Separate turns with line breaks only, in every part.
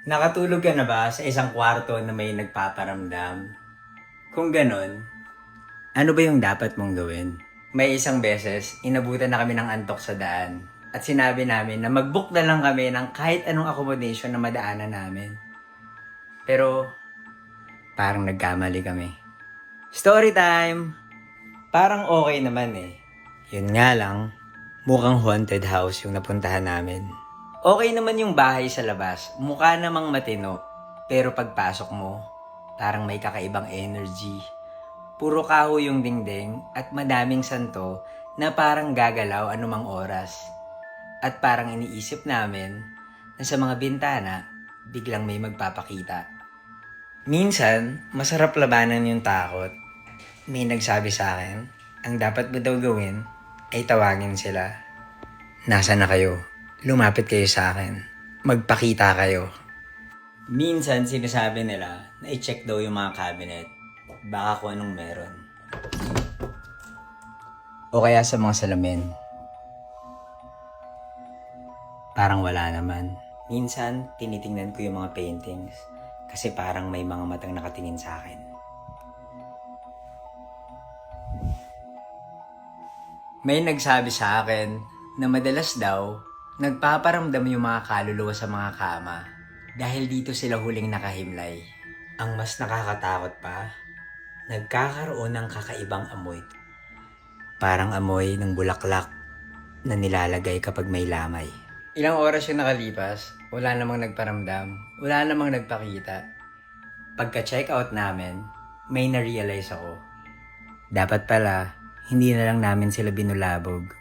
Nakatulog ka na ba sa isang kwarto na may nagpaparamdam? Kung ganon, ano ba yung dapat mong gawin? May isang beses, inabutan na kami ng antok sa daan. At sinabi namin na mag-book na lang kami ng kahit anong accommodation na madaanan namin. Pero, parang nagkamali kami. Story time! Parang okay naman eh. Yun nga lang, mukhang haunted house yung napuntahan namin. Okay naman yung bahay sa labas, mukha namang matino. Pero pagpasok mo, parang may kakaibang energy. Puro kahoy yung dingding at madaming santo na parang gagalaw anumang oras. At parang iniisip namin na sa mga bintana, biglang may magpapakita. Minsan, masarap labanan yung takot. May nagsabi sa akin, ang dapat mo daw gawin ay tawagin sila. Nasaan na kayo? Lumapit kayo sa akin. Magpakita kayo. Minsan sinasabi nila na i-check daw yung mga cabinet. Baka kung anong meron. O kaya sa mga salamin. Parang wala naman. Minsan, tinitingnan ko yung mga paintings kasi parang may mga matang nakatingin sa akin. May nagsabi sa akin na madalas daw nagpaparamdam yung mga kaluluwa sa mga kama dahil dito sila huling nakahimlay. Ang mas nakakatakot pa, nagkakaroon ng kakaibang amoy. Parang amoy ng bulaklak na nilalagay kapag may lamay. Ilang oras yung nakalipas, wala namang nagparamdam, wala namang nagpakita. Pagka-check out namin, may na-realize ako. Dapat pala, hindi na lang namin sila binulabog.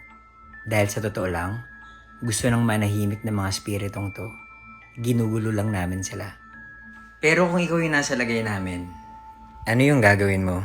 Dahil sa totoo lang, gusto ng manahimik ng mga spiritong to. Ginugulo lang namin sila. Pero kung ikaw yung nasa lagay namin, ano yung gagawin mo?